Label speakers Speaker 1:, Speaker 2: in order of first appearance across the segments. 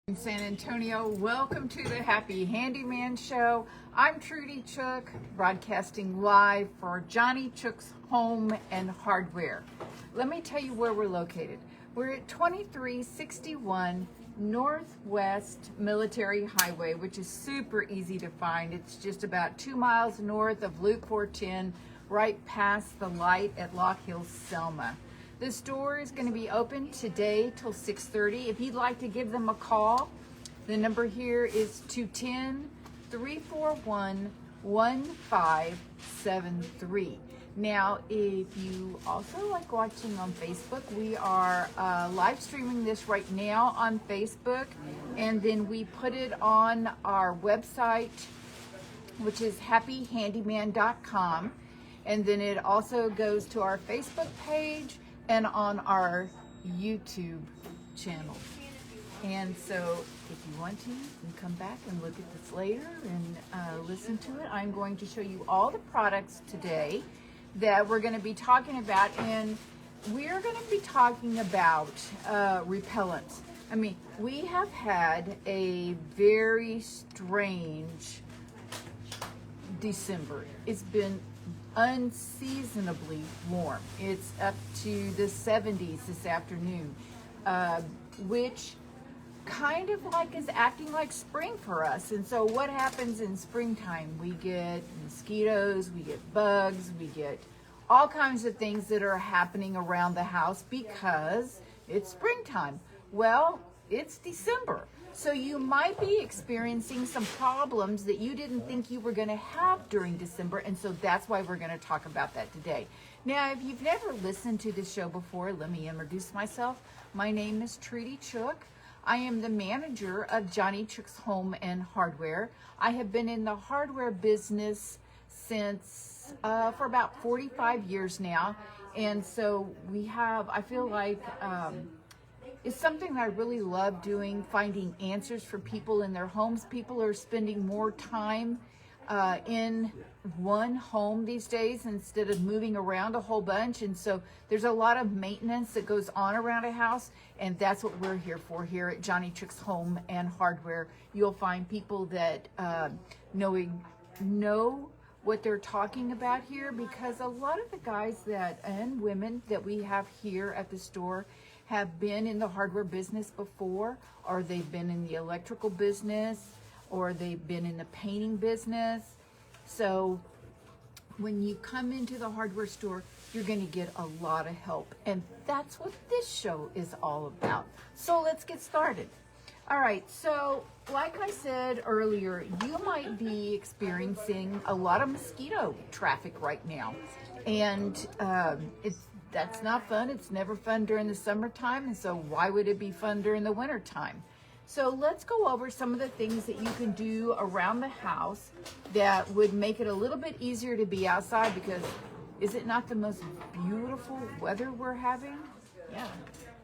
Speaker 1: In San Antonio, welcome to the Happy Handyman Show. I'm Trudy Chook, broadcasting live for Johnny Chook's Home and Hardware. Let me tell you where we're located. We're at 2361 Northwest Military Highway, which is super easy to find. It's just about 2 miles north of Loop 410, right past the light at Lock Hill, Selma. The store is going to be open today till 6:30. If you'd like to give them a call, the number here is 210-341-1573. Now, if you also like watching on Facebook, we are live streaming this right now on Facebook, and then we put it on our website, which is happyhandyman.com, and then it also goes to our Facebook page and on our YouTube channel. And so if you want to, you can come back and look at this later and listen to it. I'm going to show you all the products today that we're going to be talking about, and we're going to be talking about repellent. I mean, we have had a very strange December. It's been unseasonably warm. It's up to the 70s this afternoon, which kind of like is acting like spring for us. And so what happens in springtime? We get mosquitoes, we get bugs, we get all kinds of things that are happening around the house because it's springtime. Well, it's December. So you might be experiencing some problems that you didn't think you were going to have during December, and so that's why we're going to talk about that today. Now, if you've never listened to this show before, let me introduce myself. My name is Trudy Chook. I am the manager of Johnny Chook's Home and Hardware. I have been in the hardware business since for about 45 years now, and so I feel like it's something that I really love doing, finding answers for people in their homes. People are spending more time in one home these days instead of moving around a whole bunch. And so there's a lot of maintenance that goes on around a house, and that's what we're here for here at Johnny Chook's Home and Hardware. You'll find people that know what they're talking about here, because a lot of the guys and women that we have here at the store have been in the hardware business before, or they've been in the electrical business, or they've been in the painting business. So when you come into the hardware store, you're going to get a lot of help, and that's what this show is all about. So let's get started. All right, so like I said earlier, you might be experiencing a lot of mosquito traffic right now, and that's not fun. It's never fun during the summertime, and so why would it be fun during the wintertime? So let's go over some of the things that you can do around the house that would make it a little bit easier to be outside, because is it not the most beautiful weather we're having? Yeah,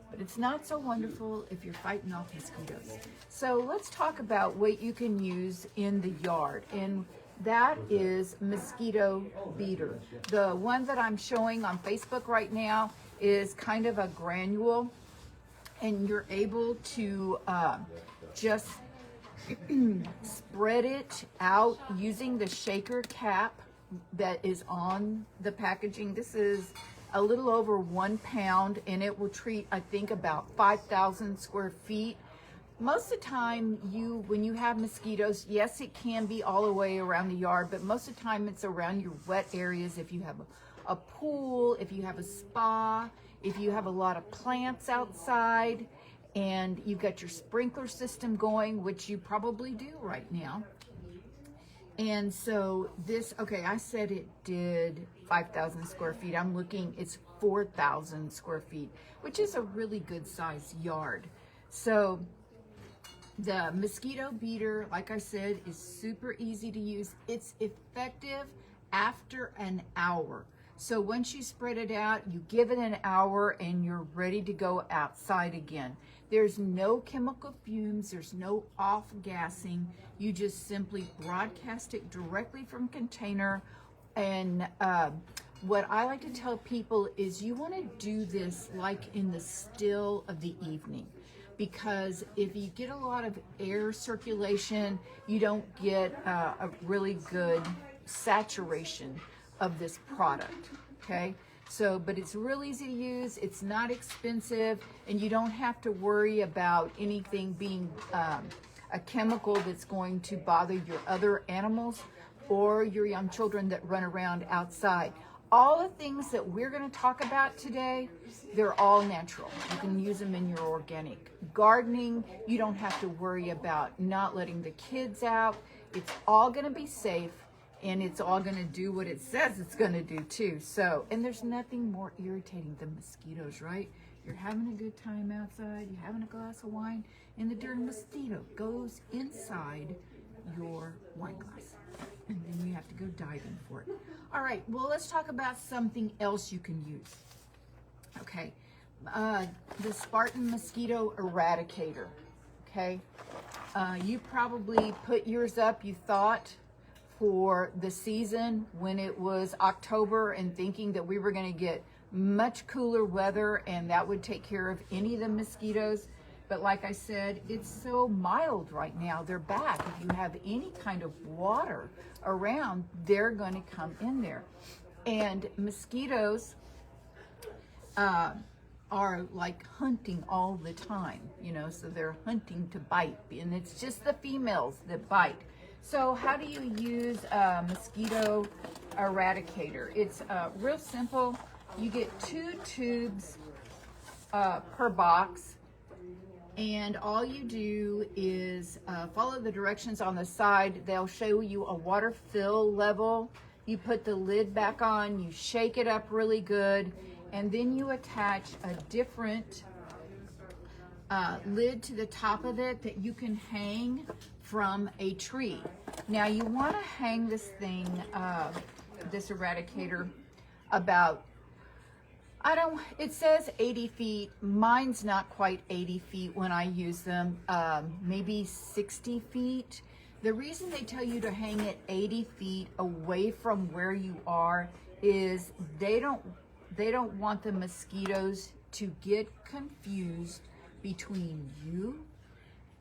Speaker 1: but it's not so wonderful if you're fighting off mosquitoes. So let's talk about what you can use in the yard, and that is mosquito beater. The one that I'm showing on Facebook right now is kind of a granule, and you're able to just spread it out using the shaker cap that is on the packaging. This is a little over 1 pound, and it will treat, I think, about 5,000 square feet. Most of the time, when you have mosquitoes, yes, it can be all the way around the yard, but most of the time it's around your wet areas. If you have a pool, if you have a spa, if you have a lot of plants outside, and you've got your sprinkler system going, which you probably do right now. And so this, okay, I said it did 5,000 square feet. I'm looking, it's 4,000 square feet, which is a really good size yard. So the mosquito beater, like I said, is super easy to use. It's effective after an hour. So once you spread it out, you give it an hour and you're ready to go outside again. There's no chemical fumes, there's no off-gassing. You just simply broadcast it directly from container. And what I like to tell people is you want to do this like in the still of the evening. because if you get a lot of air circulation, you don't get a really good saturation of this product, okay? So, but it's real easy to use, it's not expensive, and you don't have to worry about anything being a chemical that's going to bother your other animals or your young children that run around outside. All the things that we're going to talk about today, they're all natural. You can use them in your organic gardening. You don't have to worry about not letting the kids out. It's all going to be safe, and it's all going to do what it says it's going to do too. So, and there's nothing more irritating than mosquitoes, right? You're having a good time outside, you're having a glass of wine, and the darn mosquito goes inside your wine glass, and then you have to go diving for it. All right, well, let's talk about something else you can use. Okay, the Spartan Mosquito Eradicator, okay? You probably put yours up, you thought, for the season when it was October, and thinking that we were going to get much cooler weather and that would take care of any of the mosquitoes. But like I said, it's so mild right now. They're back. If you have any kind of water around, they're going to come in there. And mosquitoes are like hunting all the time, you know, so they're hunting to bite, and it's just the females that bite. So how do you use a mosquito eradicator? It's real simple. You get 2 tubes per box, and all you do is follow the directions on the side. They'll show you a water fill level. You put the lid back on, you shake it up really good, and then you attach a different lid to the top of it that you can hang from a tree. Now you want to hang this thing, this eradicator, about, it says 80 feet. Mine's not quite 80 feet when I use them, maybe 60 feet. The reason they tell you to hang it 80 feet away from where you are is they don't want the mosquitoes to get confused between you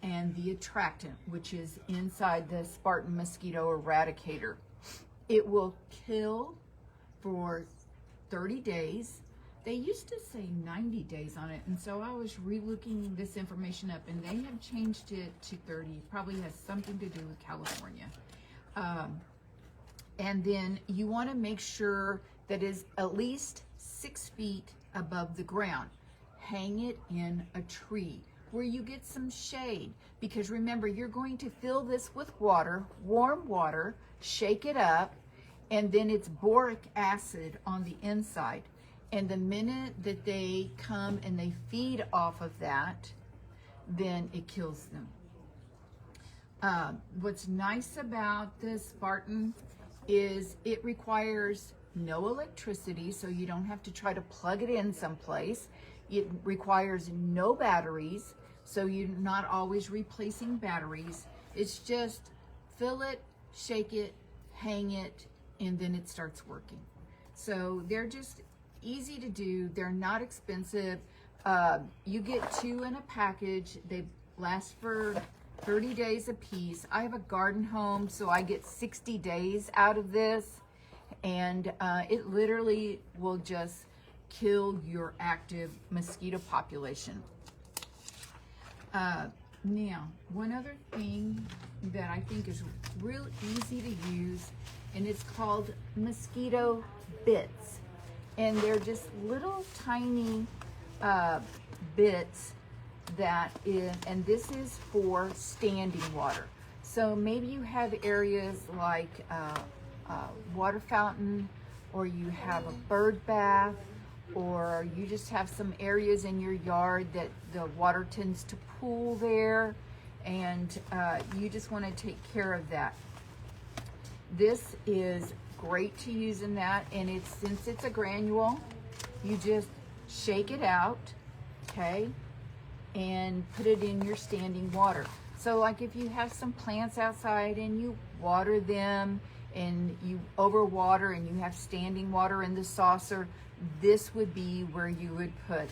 Speaker 1: and the attractant, which is inside the Spartan Mosquito Eradicator. It will kill for 30 days. They used to say 90 days on it, and so I was re-looking this information up, and they have changed it to 30. Probably has something to do with California. And then you want to make sure that is at least 6 feet above the ground. Hang it in a tree where you get some shade, because remember, you're going to fill this with water, warm water, shake it up, and then it's boric acid on the inside. And the minute that they come and they feed off of that, then it kills them. What's nice about this Spartan is it requires no electricity, so you don't have to try to plug it in someplace. It requires no batteries, so you're not always replacing batteries. It's just fill it, shake it, hang it, and then it starts working. So they're just easy to do. They're not expensive. You get 2 in a package. They last for 30 days a piece. I have a garden home, so I get 60 days out of this, and it literally will just kill your active mosquito population. Now, one other thing that I think is real easy to use, and it's called mosquito bits. And they're just little tiny bits and this is for standing water. So maybe you have areas like a water fountain, or you have a bird bath, or you just have some areas in your yard that the water tends to pool there, and you just want to take care of that. This is great to use in that, and since it's a granule, you just shake it out, okay, and put it in your standing water. So like if you have some plants outside and you water them and you overwater and you have standing water in the saucer, this would be where you would put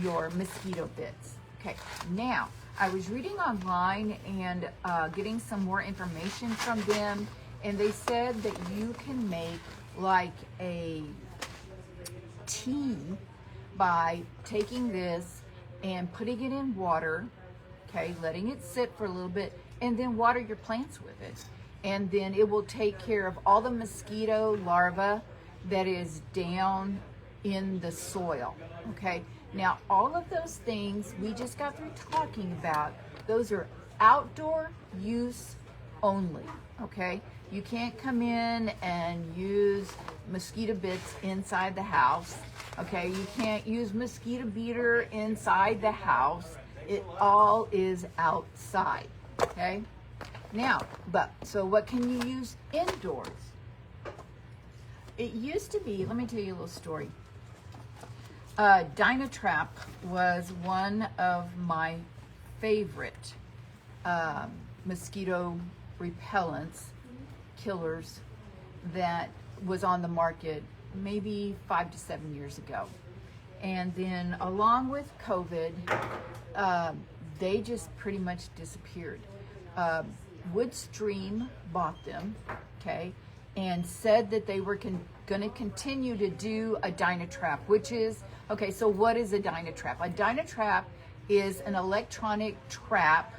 Speaker 1: your mosquito bits, Okay, now I was reading online and getting some more information from them, and they said that you can make like a tea by taking this and putting it in water, okay, letting it sit for a little bit, and then water your plants with it. And then it will take care of all the mosquito larvae that is down in the soil, okay? Now, all of those things we just got through talking about, those are outdoor use only, okay? You can't come in and use mosquito bits inside the house, okay? You can't use mosquito beater inside the house. It all is outside, okay? Now, so what can you use indoors? It used to be, let me tell you a little story. Dynatrap was one of my favorite mosquito repellents, killers, that was on the market maybe 5 to 7 years ago. And then along with COVID, they just pretty much disappeared. Woodstream bought them, okay, and said that they were going to continue to do a Dynatrap, which is, okay, so what is a Dynatrap? A Dynatrap is an electronic trap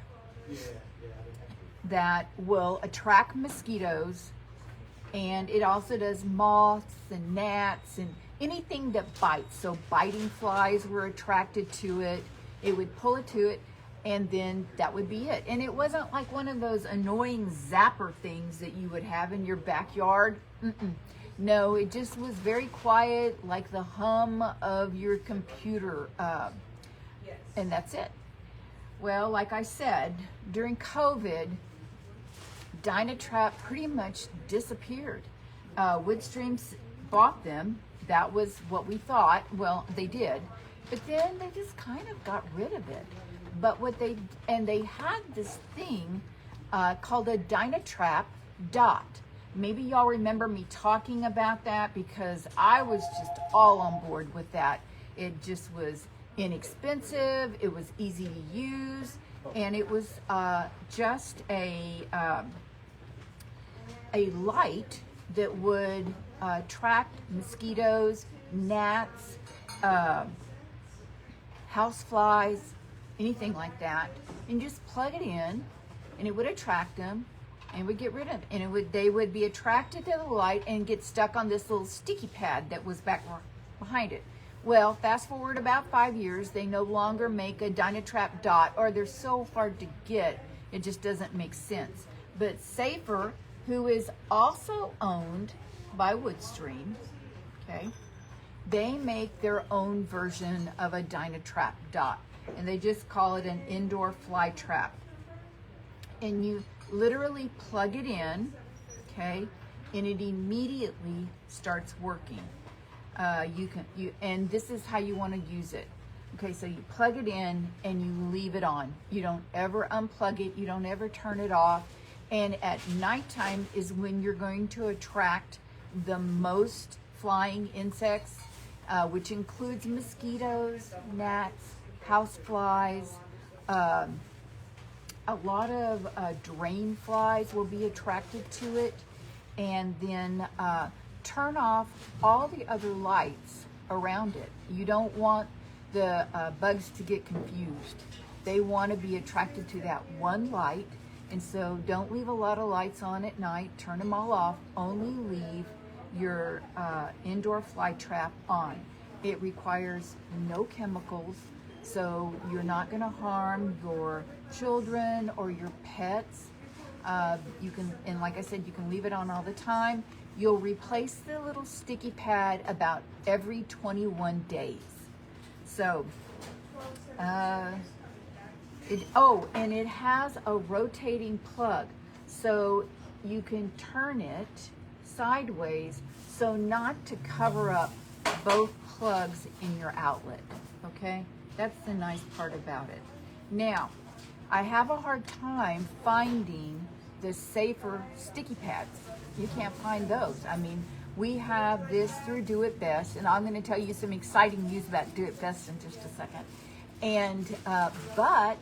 Speaker 1: that will attract mosquitoes, and it also does moths and gnats and anything that bites. So biting flies were attracted to it. It would pull it to it, and then that would be it. And it wasn't like one of those annoying zapper things that you would have in your backyard. No, it just was very quiet, like the hum of your computer, and that's it. Well, like I said, during COVID, Dynatrap pretty much disappeared. Woodstreams bought them. That was what we thought. Well, they did, but then they just kind of got rid of it. But they had this thing called a Dynatrap dot. Maybe y'all remember me talking about that, because I was just all on board with that. It just was inexpensive, it was easy to use, and it was just a light that would attract mosquitoes, gnats, houseflies, anything like that, and just plug it in, and it would attract them, and would get rid of it. And they would be attracted to the light and get stuck on this little sticky pad that was back behind it. Well, fast forward about 5 years, they no longer make a Dynatrap dot, or they're so hard to get, it just doesn't make sense. But Safer, who is also owned by Woodstream, okay, they make their own version of a Dynatrap dot, and they just call it an indoor fly trap. And you literally plug it in, okay, and it immediately starts working. And this is how you want to use it. Okay, so you plug it in and you leave it on. You don't ever unplug it. You don't ever turn it off. And at nighttime is when you're going to attract the most flying insects, which includes mosquitoes, gnats, houseflies, a lot of drain flies will be attracted to it. And then turn off all the other lights around it. You don't want the bugs to get confused. They want to be attracted to that one light, and so don't leave a lot of lights on at night. Turn them all off. Only leave your indoor fly trap on. It requires no chemicals, so you're not going to harm your children or your pets. You can, and like I said, you can leave it on all the time. You'll replace the little sticky pad about every 21 days. So, and it has a rotating plug, so you can turn it sideways so not to cover up both plugs in your outlet, okay? That's the nice part about it. Now, I have a hard time finding the Safer sticky pads. You can't find those. I mean, we have this through Do It Best, and I'm going to tell you some exciting news about Do It Best in just a second. And but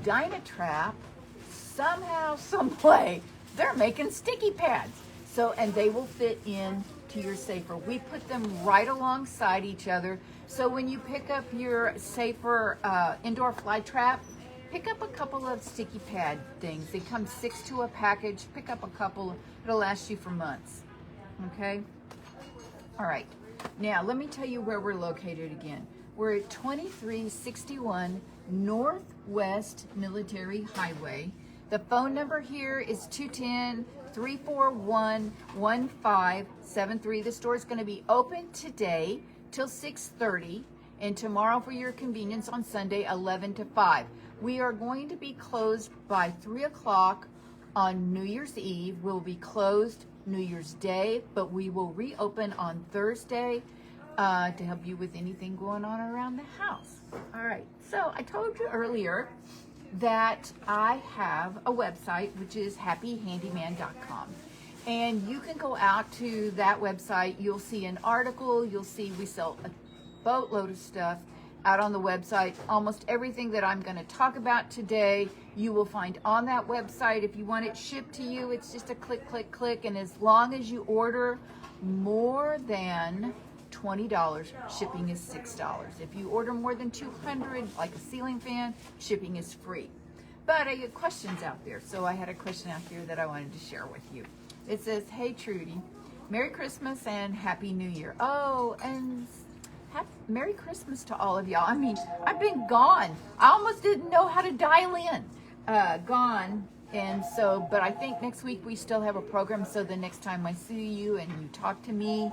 Speaker 1: Dynatrap, somehow, some way, they're making sticky pads. So, and they will fit in to your safer. We put them right alongside each other. So when you pick up your safer indoor fly trap, pick up a couple of sticky pad things. They come 6 to a package. Pick up a couple. It'll last you for months. Okay? All right. Now, let me tell you where we're located again. We're at 2361 Northwest Military Highway. The phone number here is 210-341-1573. The store is going to be open today till 6:30, and tomorrow for your convenience on Sunday, 11 to 5. We are going to be closed by 3 o'clock on New Year's Eve. We'll be closed New Year's Day, but we will reopen on Thursday to help you with anything going on around the house. All right, so I told you earlier that I have a website, which is happyhandyman.com. And you can go out to that website. You'll see an article. You'll see we sell a boatload of stuff out on the website. Almost everything that I'm going to talk about today, you will find on that website. If you want it shipped to you, it's just a click, click, click. And as long as you order more than $20, shipping is $6. If you order more than 200, like a ceiling fan, shipping is free. But I get questions out there, so I had a question out here that I wanted to share with you. It says, "Hey Trudy, Merry Christmas and Happy New Year." Oh, and Merry Christmas to all of y'all. I mean, I've been gone. I almost didn't know how to dial in. Gone. And so, but I think next week we still have a program, so the next time I see you and you talk to me,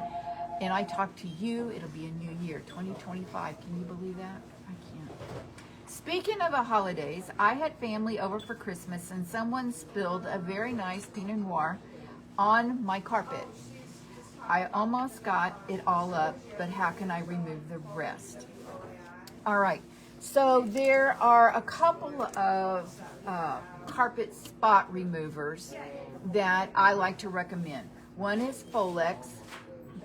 Speaker 1: and I talk to you, it'll be a new year, 2025. Can you believe that? I can't. Speaking of the holidays, I had family over for Christmas and someone spilled a very nice Pinot Noir on my carpet. I almost got it all up, but how can I remove the rest? All right, so there are a couple of carpet spot removers that I like to recommend. One is Folex.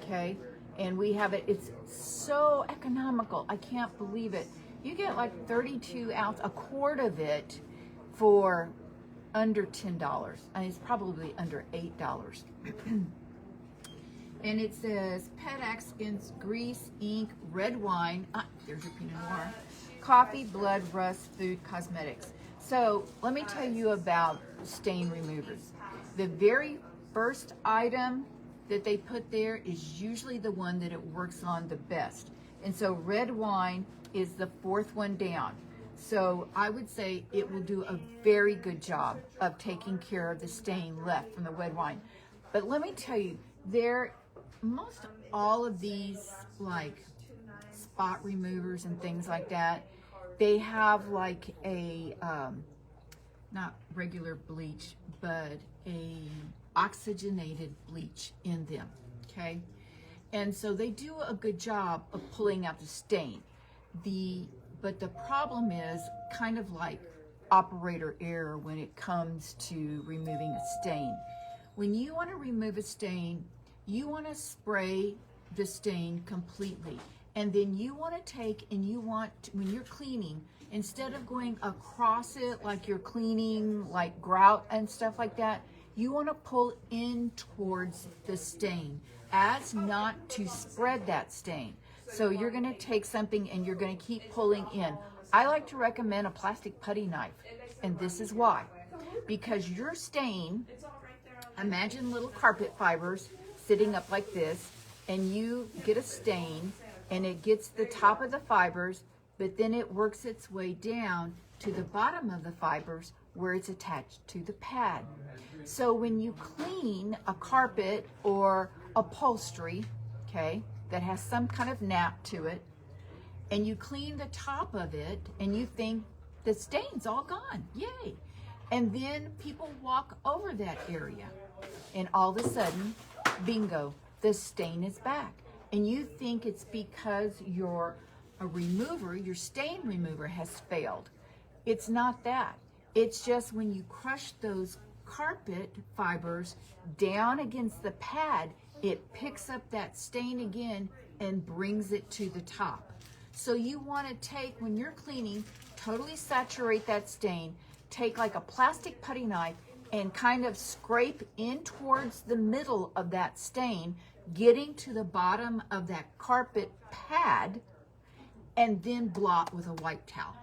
Speaker 1: Okay, and we have it. It's so economical. I can't believe it. You get like 32 ounce, a quart of it for under $10. And it's probably under $8. And it says pet accents, grease, ink, red wine. There's your Pinot Noir. Coffee, blood, rust, food, cosmetics. So let me tell you about stain removers. The very first item that they put there is usually the one that it works on the best. And so red wine is the fourth one down. So I would say it will do a very good job of taking care of the stain left from the red wine. But let me tell you, most all of these like spot removers and things like that, they have like a, not regular bleach, but a oxygenated bleach in them, okay? And so they do a good job of pulling out the stain. But the problem is kind of like operator error when it comes to removing a stain. When you want to remove a stain, you want to spray the stain completely. And then you want to take and when you're cleaning, instead of going across it like you're cleaning like grout and stuff like that, you want to pull in towards the stain as not to spread that stain. So you're going to take something and you're going to keep pulling in. I like to recommend a plastic putty knife, and this is why. Because your stain, imagine little carpet fibers sitting up like this, and you get a stain and it gets the top of the fibers, but then it works its way down to the bottom of the fibers where it's attached to the pad. So when you clean a carpet or upholstery, okay, that has some kind of nap to it, and you clean the top of it and you think the stain's all gone, yay. And then people walk over that area and all of a sudden, bingo, the stain is back. And you think it's because your stain remover has failed. It's not that. It's just when you crush those carpet fibers down against the pad, it picks up that stain again and brings it to the top. So you want to take, when you're cleaning, totally saturate that stain. Take like a plastic putty knife and kind of scrape in towards the middle of that stain, getting to the bottom of that carpet pad, and then blot with a white towel.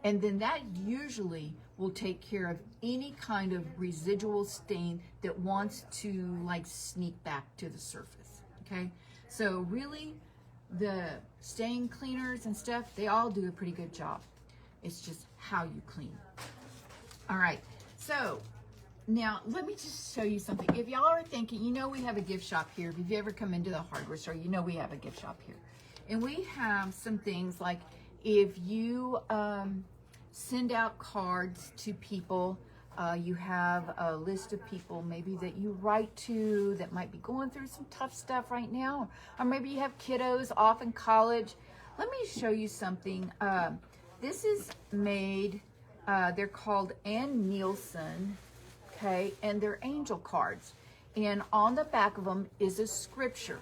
Speaker 1: And then that usually will take care of any kind of residual stain that wants to like sneak back to the surface, okay? So really, the stain cleaners and stuff, they all do a pretty good job. It's just how you clean. All right, so now let me just show you something. If y'all are thinking, you know we have a gift shop here. If you've ever come into the hardware store, you know we have a gift shop here. And we have some things like if you send out cards to people, you have a list of people maybe that you write to that might be going through some tough stuff right now, or maybe you have kiddos off in college. Let me show you something. This is made, they're called Ann Nielsen, okay, and they're angel cards. And on the back of them is a scripture.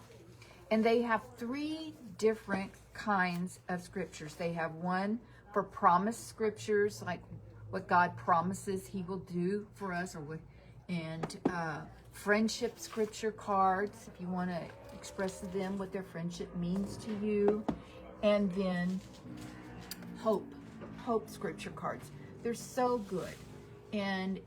Speaker 1: And they have 3 different kinds of scriptures. They have one for promise scriptures, like what God promises he will do for us, or what, and friendship scripture cards, if you want to express to them what their friendship means to you. And then hope scripture cards. They're so good. And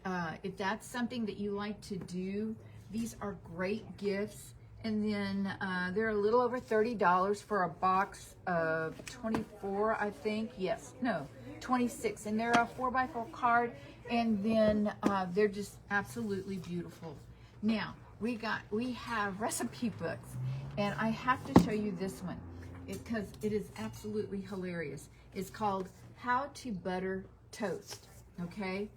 Speaker 1: if that's something that you like to do, these are great gifts. And then they're a little over $30 for a box of 24, I think. Yes, no, 26. And they're a 4x4 card. And then they're just absolutely beautiful. Now, we have recipe books. And I have to show you this one because it is absolutely hilarious. It's called How to Butter Toast, okay?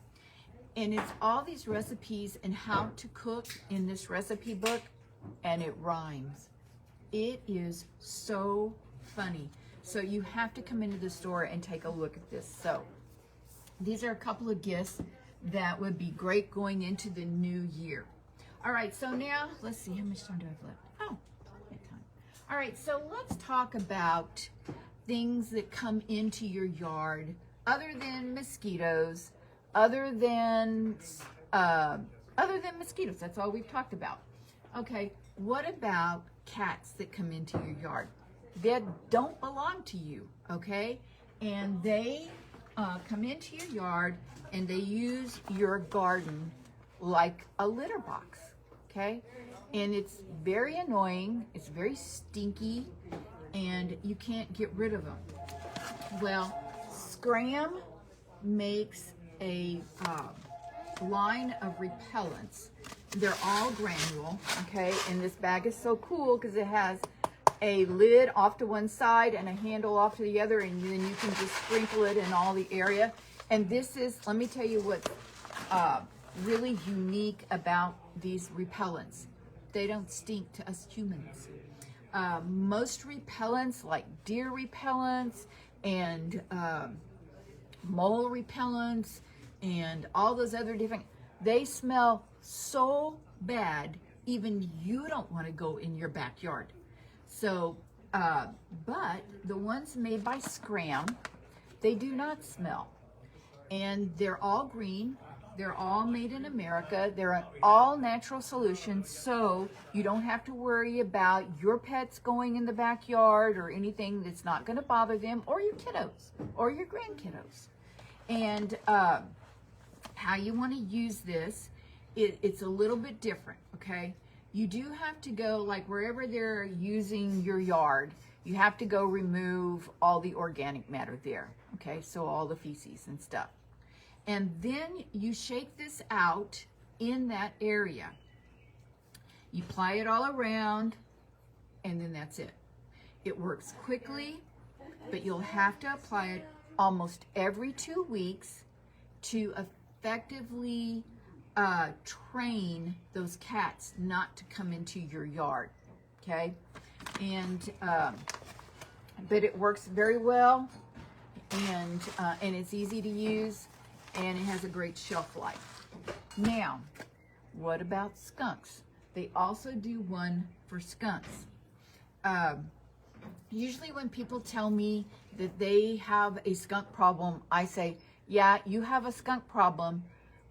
Speaker 1: And it's all these recipes and how to cook in this recipe book. And it rhymes. It is so funny. So you have to come into the store and take a look at this. So these are a couple of gifts that would be great going into the new year. All right, so now let's see, how much time do I have left? Oh, plenty of time. All right, so let's talk about things that come into your yard other than mosquitoes, other than mosquitoes. That's all we've talked about. Okay, what about cats that come into your yard that don't belong to you, okay? And they come into your yard and they use your garden like a litter box, okay? And it's very annoying, it's very stinky, and you can't get rid of them. Well, Scram makes a line of repellents. They're all granule, okay? And this bag is so cool because it has a lid off to one side and a handle off to the other, and then you can just sprinkle it in all the area. And this is, let me tell you what's really unique about these repellents. They don't stink to us humans. Most repellents, like deer repellents and mole repellents and all those other different, they smell so bad, even you don't want to go in your backyard. So, but the ones made by Scram, they do not smell. And they're all green. They're all made in America. They're an all natural solution, so you don't have to worry about your pets going in the backyard or anything that's not going to bother them, or your kiddos, or your grandkiddos. And how you want to use this, it's a little bit different, okay? You do have to go, like wherever they're using your yard, you have to go remove all the organic matter there, okay? So all the feces and stuff. And then you shake this out in that area. You apply it all around, and then that's it. It works quickly, but you'll have to apply it almost every 2 weeks to effectively train those cats not to come into your yard, okay? And but it works very well, and it's easy to use, and it has a great shelf life. Now, what about skunks? They also do one for skunks. Usually when people tell me that they have a skunk problem, I say, yeah, you have a skunk problem,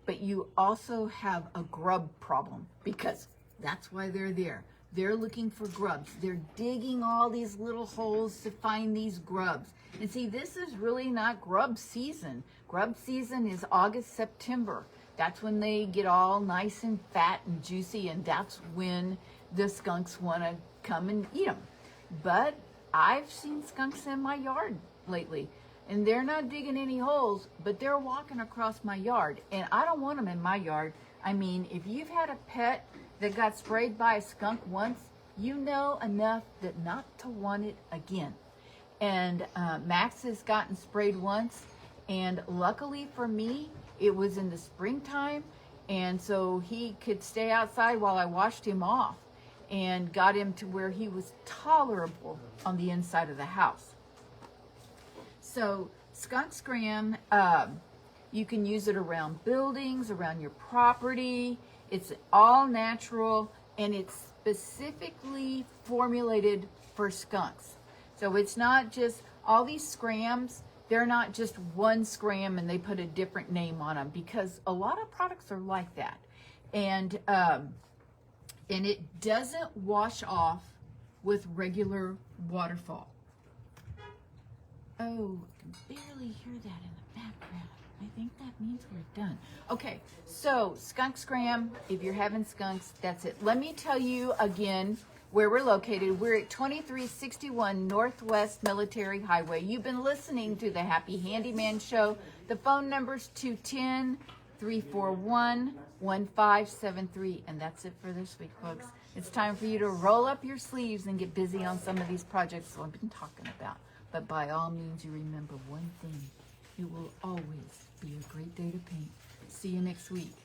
Speaker 1: but you also have a grub problem, because that's why they're there. They're looking for grubs. They're digging all these little holes to find these grubs. And see, this is really not grub season. Grub season is August, September. That's when they get all nice and fat and juicy, and that's when the skunks want to come and eat them. But I've seen skunks in my yard lately, and they're not digging any holes, but they're walking across my yard, and I don't want them in my yard. I mean, if you've had a pet that got sprayed by a skunk once, you know enough that not to want it again. And Max has gotten sprayed once, and luckily for me, it was in the springtime, and so he could stay outside while I washed him off and got him to where he was tolerable on the inside of the house. So skunk scram, you can use it around buildings, around your property. It's all natural, and it's specifically formulated for skunks. So it's not just all these scrams. They're not just one scram and they put a different name on them, because a lot of products are like that. And it doesn't wash off with regular waterfall. Oh, I can barely hear that in the background. I think that means we're done. Okay, so skunk scram, if you're having skunks, that's it. Let me tell you again where we're located. We're at 2361 Northwest Military Highway. You've been listening to the Happy Handyman Show. The phone number's 210-341-1573. And that's it for this week, folks. It's time for you to roll up your sleeves and get busy on some of these projects I've been talking about. But by all means, you remember one thing. It will always be a great day to paint. See you next week.